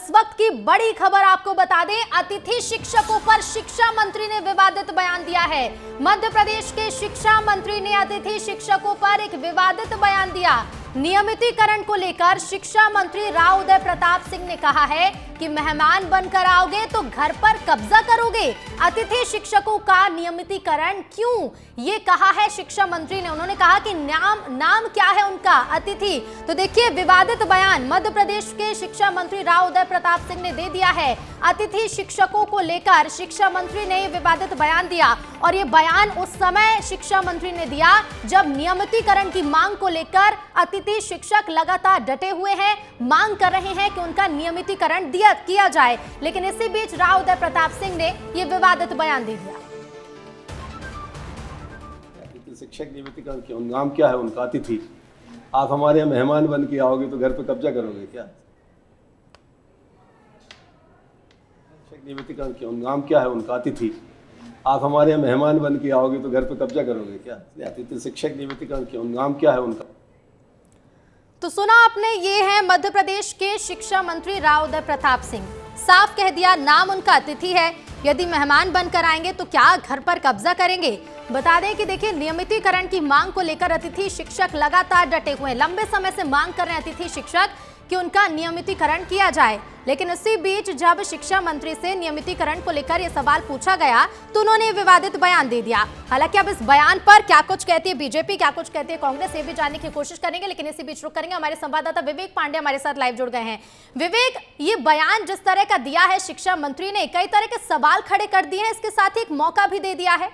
इस वक्त की बड़ी खबर आपको बता दें, अतिथि शिक्षकों पर शिक्षा मंत्री ने विवादित बयान दिया है। मध्य प्रदेश के शिक्षा मंत्री ने अतिथि शिक्षकों पर एक विवादित बयान दिया। नियमितीकरण को लेकर शिक्षा मंत्री राव उदय प्रताप सिंह ने कहा है कि मेहमान बनकर आओगे तो घर पर कब्जा करोगे। अतिथि शिक्षकों का नियमितीकरण क्यों, ये कहा है शिक्षा मंत्री ने। उन्होंने कहा कि नाम क्या है उनका, अतिथि। तो देखिए विवादित बयान मध्य प्रदेश के शिक्षा मंत्री राव उदय प्रताप सिंह ने दे दिया है। अतिथि शिक्षकों को लेकर शिक्षा मंत्री ने विवादित बयान दिया और ये बयान उस समय शिक्षा मंत्री ने दिया जब नियमितीकरण की मांग को लेकर अतिथि शिक्षक लगातार डटे हुए हैं, मांग कर रहे हैं कि उनका नियमितीकरण किया जाए। लेकिन इसी बीच राव उदय प्रताप सिंह ने यह विवादित बयान दे दिया। शिक्षक नियमितीकरण क्यों, नाम क्या है उनका, अतिथि। आप हमारे यहाँ मेहमान बन के आओगे तो घर पे कब्जा करोगे क्या? शिक्षक नियमितीकरण क्यों, नाम क्या है उनका, अतिथि। आप हमारे यहाँ मेहमान बन के आओगे तो घर पे कब्जा करोगे क्या? अतिथि शिक्षक नियमितीकरण क्यों, नाम क्या है उनका। तो सुना आपने, ये है मध्य प्रदेश के शिक्षा मंत्री राव उदय प्रताप सिंह। साफ कह दिया, नाम उनका अतिथि है। यदि मेहमान बनकर आएंगे तो क्या घर पर कब्जा करेंगे। बता दें कि देखिए नियमितीकरण की मांग को लेकर अतिथि शिक्षक लगातार डटे हुए हैं। लंबे समय से मांग कर रहे हैं अतिथि शिक्षक कि उनका नियमितीकरण किया जाए। लेकिन इसी बीच जब शिक्षा मंत्री से नियमितीकरण को लेकर यह सवाल पूछा गया तो उन्होंने विवादित बयान दे दिया। हालांकि अब इस बयान पर क्या कुछ कहती है बीजेपी, क्या कुछ कहती है कांग्रेस, ये भी जानने की कोशिश करेंगे। लेकिन इसी बीच रुक करेंगे, हमारे संवाददाता विवेक पांडे हमारे साथ लाइव जुड़ गए हैं। विवेक, ये बयान जिस तरह का दिया है शिक्षा मंत्री ने, कई तरह के सवाल खड़े कर दिए हैं, इसके साथ ही एक मौका भी दे दिया है।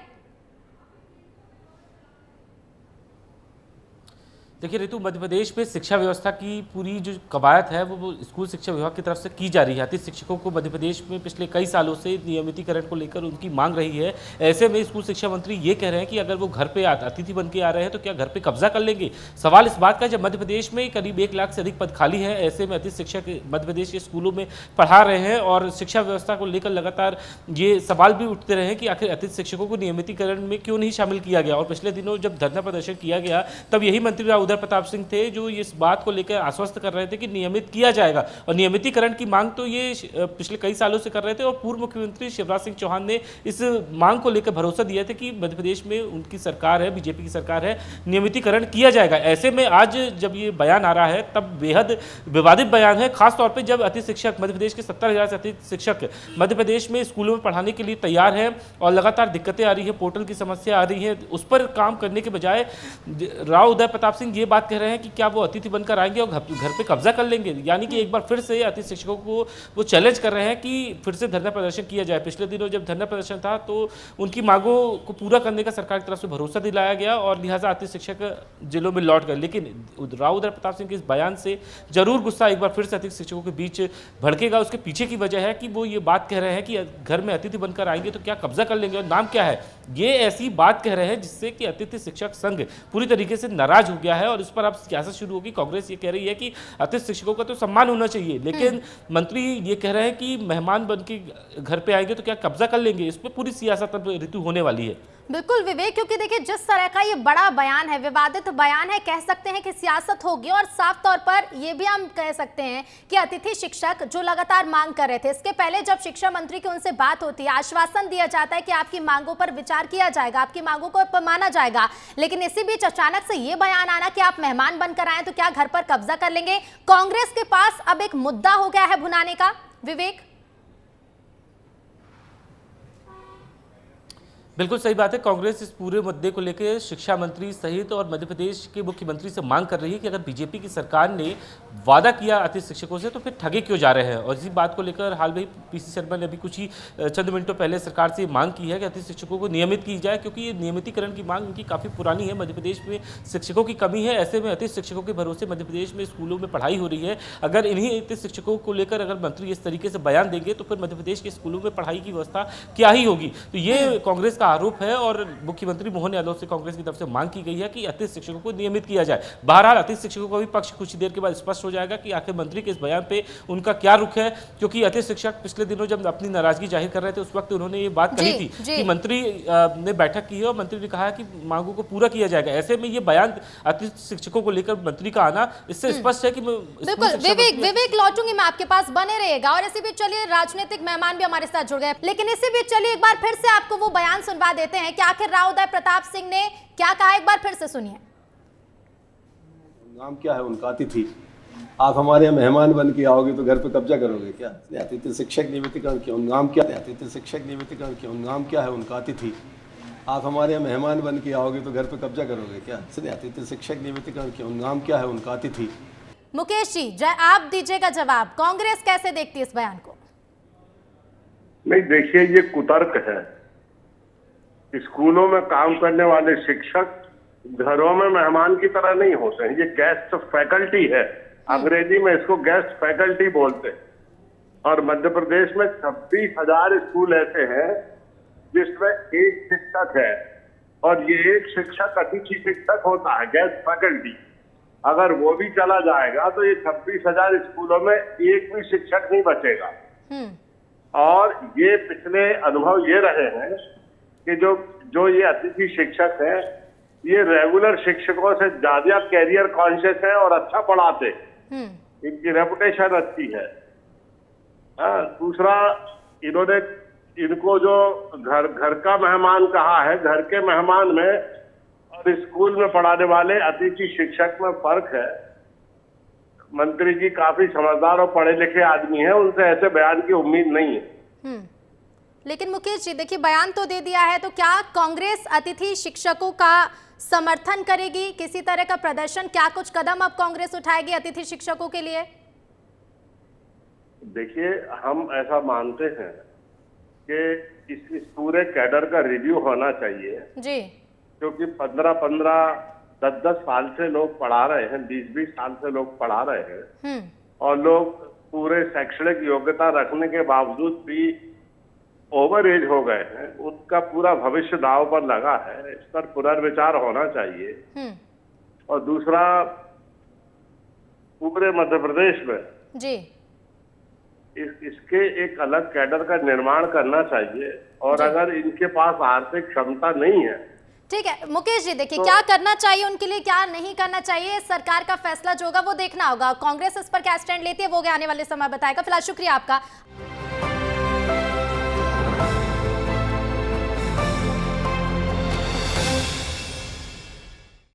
देखिए ऋतु, मध्य प्रदेश में शिक्षा व्यवस्था की पूरी जो कवायद है वो स्कूल शिक्षा विभाग की तरफ से की जा रही है। अतिथि शिक्षकों को मध्य प्रदेश में पिछले कई सालों से नियमितीकरण को लेकर उनकी मांग रही है। ऐसे में स्कूल शिक्षा मंत्री ये कह रहे हैं कि अगर वो घर पे अतिथि बन के आ रहे हैं तो क्या घर पे कब्जा कर लेंगे। सवाल इस बात का, जब मध्य प्रदेश में करीब 1 लाख से अधिक पद खाली है, ऐसे में अतिथि शिक्षक मध्य प्रदेश के स्कूलों में पढ़ा रहे हैं और शिक्षा व्यवस्था को लेकर लगातार ये सवाल भी उठते रहे कि आखिर अतिथि शिक्षकों को नियमितीकरण में क्यों नहीं शामिल किया गया। और पिछले दिनों जब धरना प्रदर्शन किया गया तब यही मंत्री राव उदय प्रताप सिंह थे जो इस बात को लेकर आश्वस्त कर रहे थे कि नियमित किया जाएगा। और नियमितीकरण की मांग तो ये पिछले कई सालों से कर रहे थे और पूर्व मुख्यमंत्री शिवराज सिंह चौहान ने इस मांग को लेकर भरोसा दिया था कि मध्य प्रदेश में उनकी सरकार है, बीजेपी की सरकार है, नियमितीकरण किया जाएगा। ऐसे में आज जब ये बयान आ रहा है तब बेहद विवादित बयान है, खासतौर पर जब अतिथि शिक्षक मध्य प्रदेश के 70,000 से अतिथि शिक्षक मध्य प्रदेश में स्कूलों में पढ़ाने के लिए तैयार हैं और लगातार दिक्कतें आ रही है, पोर्टल की समस्या आ रही है। उस पर काम करने के बजाय राव उदय प्रताप सिंह ये बात कह रहे हैं कि क्या वो अतिथि बनकर आएंगे और घर पे कब्जा कर लेंगे। यानी कि एक बार फिर से अतिथि शिक्षकों को वो चैलेंज कर रहे हैं कि फिर से धरना प्रदर्शन किया जाए। पिछले दिनों जब धरना प्रदर्शन था तो उनकी मांगों को पूरा करने का सरकार की तरफ से भरोसा दिलाया गया और लिहाजा अतिथि शिक्षक जिलों में लौट गए। लेकिन राव उदय प्रताप सिंह के इस बयान से जरूर गुस्सा एक बार फिर से अतिथि शिक्षकों के बीच भड़केगा। उसके पीछे की वजह है कि वो ये बात कह रहे हैं कि घर में अतिथि बनकर आएंगे तो क्या कब्जा कर लेंगे और नाम क्या है। ये ऐसी बात कह रहे हैं जिससे कि अतिथि शिक्षक संघ पूरी तरीके से नाराज हो गया है और इस पर अब सियासत शुरू होगी। कांग्रेस ये कह रही है कि अतिथि शिक्षकों का तो सम्मान होना चाहिए, लेकिन मंत्री ये कह रहे हैं कि मेहमान बन के घर पे आएंगे तो क्या कब्जा कर लेंगे। इस पर पूरी सियासत अब ऋतु होने वाली है। बिल्कुल विवेक, क्योंकि देखिए जिस तरह का ये बड़ा बयान है, विवादित बयान है, कह सकते हैं कि सियासत होगी। और साफ तौर पर ये भी हम कह सकते हैं कि अतिथि शिक्षक जो लगातार मांग कर रहे थे, इसके पहले जब शिक्षा मंत्री की उनसे बात होती है, आश्वासन दिया जाता है कि आपकी मांगों पर विचार किया जाएगा, आपकी मांगों को माना जाएगा। लेकिन इसी बीच अचानक से ये बयान आना कि आप मेहमान बनकर आए तो क्या घर पर कब्जा कर लेंगे। कांग्रेस के पास अब एक मुद्दा हो गया है भुनाने का। विवेक, बिल्कुल सही बात है। कांग्रेस इस पूरे मुद्दे को लेकर शिक्षा मंत्री सहित और मध्य प्रदेश के मुख्यमंत्री से मांग कर रही है कि अगर बीजेपी की सरकार ने वादा किया अतिथि शिक्षकों से तो फिर ठगे क्यों जा रहे हैं। और इसी बात को लेकर हाल में पीसी शर्मा ने अभी कुछ ही चंद मिनटों पहले सरकार से मांग की है कि अतिथि शिक्षकों को नियमित की जाए, क्योंकि ये नियमितीकरण की मांग उनकी काफ़ी पुरानी है। मध्य प्रदेश में शिक्षकों की कमी है, ऐसे में अतिथि शिक्षकों के भरोसे मध्य प्रदेश में स्कूलों में पढ़ाई हो रही है। अगर इन्हीं अतिथि शिक्षकों को लेकर अगर मंत्री इस तरीके से बयान देंगे तो फिर मध्य प्रदेश के स्कूलों में पढ़ाई की व्यवस्था क्या ही होगी। तो ये कांग्रेस का आरोप है और मुख्यमंत्री मोहन यादव से कांग्रेस की तरफ से मांग की गई है कि अतिथि शिक्षकों को नियमित किया जाए। बहरहाल अतिथि शिक्षकों का भी पक्ष कुछ देर के बाद स्पष्ट हो जाएगा कि आखिर मंत्री के इस बयान पे उनका क्या रुख है, क्योंकि अतिथि शिक्षक पिछले दिनों जब अपनी नाराजगी जाहिर कर रहे थे उस वक्त उन्होंने ये बात कही थी कि मंत्री ने बैठक की है और मंत्री ने कहा है कि मांगों को पूरा किया जाएगा। ऐसे में ये बयान अतिथि शिक्षकों को लेकर मंत्री का आना इससे स्पष्ट है कि बिल्कुल विवेक लौटूंगी मैं आपके पास, बने रहेगा। और इसी बीच चलिए राजनीतिक मेहमान भी हमारे साथ जुड़ गए, लेकिन इसी बीच चलिए एक बार फिर से आपको वो बयान सुनवा देते हैं कि आखिर राव उदय प्रताप सिंह ने क्या कहा, एक बार फिर से सुनिए। नाम क्या है उनका? अतिथि। आप हमारे यहाँ मेहमान बन के आओगे तो घर पे कब्जा करोगे क्या? अतिथि शिक्षक नियमितीकरण क्यों? नाम क्या है? अतिथि शिक्षक नियमितीकरण क्यों? नाम क्या है उनका? अतिथि। आप हमारे यहाँ मेहमान बन के आओगे तो घर पे कब्जा करोगे क्या? अतिथि शिक्षक नियमितीकरण क्यों? नाम क्या है उनका? अतिथि। मुकेश जी, आप दीजिएगा जवाब, कांग्रेस कैसे देखती है इस बयान को? नहीं, देखिए ये कुतर्क है। स्कूलों में काम करने वाले शिक्षक घरों में मेहमान की तरह नहीं होते हैं, ये गेस्ट फैकल्टी है। अंग्रेजी में इसको गेस्ट फैकल्टी बोलते हैं। और मध्य प्रदेश में 26,000 स्कूल ऐसे हैं जिसमें एक शिक्षक है और ये एक शिक्षक अतिथि शिक्षक होता है, गेस्ट फैकल्टी। अगर वो भी चला जाएगा तो ये 26,000 स्कूलों में एक भी शिक्षक नहीं बचेगा। और ये पिछले अनुभव ये रहे हैं कि जो ये अतिथि शिक्षक हैं ये रेगुलर शिक्षकों से ज्यादा कैरियर कॉन्शियस है और अच्छा पढ़ाते, इनकी रेपुटेशन अच्छी है। दूसरा, इनको जो घर का मेहमान कहा है, घर के मेहमान में और स्कूल में पढ़ाने वाले अतिथि शिक्षक में फर्क है। मंत्री जी काफी समझदार और पढ़े लिखे आदमी हैं, उनसे ऐसे बयान की उम्मीद नहीं है। लेकिन मुकेश जी देखिए, बयान तो दे दिया है, तो क्या कांग्रेस अतिथि शिक्षकों का समर्थन करेगी? किसी तरह का प्रदर्शन, क्या कुछ कदम अब कांग्रेस उठाएगी अतिथि शिक्षकों के लिए? देखिए, हम ऐसा मानते हैं कि इस पूरे कैडर का रिव्यू होना चाहिए जी, क्योंकि 15-15, 10-10 साल से लोग पढ़ा रहे हैं, 20-20 साल से लोग पढ़ा रहे हैं और लोग पूरे शैक्षणिक योग्यता रखने के बावजूद भी ओवर एज हो गए हैं। उनका पूरा भविष्य दांव पर लगा है, इस पर पुनर्विचार होना चाहिए। और दूसरा, पूरे मध्य प्रदेश में जी इसके एक अलग कैडर का निर्माण करना चाहिए। और अगर इनके पास आर्थिक क्षमता नहीं है, ठीक है मुकेश जी, देखिए क्या करना चाहिए उनके लिए, क्या नहीं करना चाहिए, सरकार का फैसला जो होगा वो देखना होगा। कांग्रेस इस पर क्या स्टैंड लेती है वो आने वाले समय बताएगा। फिलहाल शुक्रिया आपका।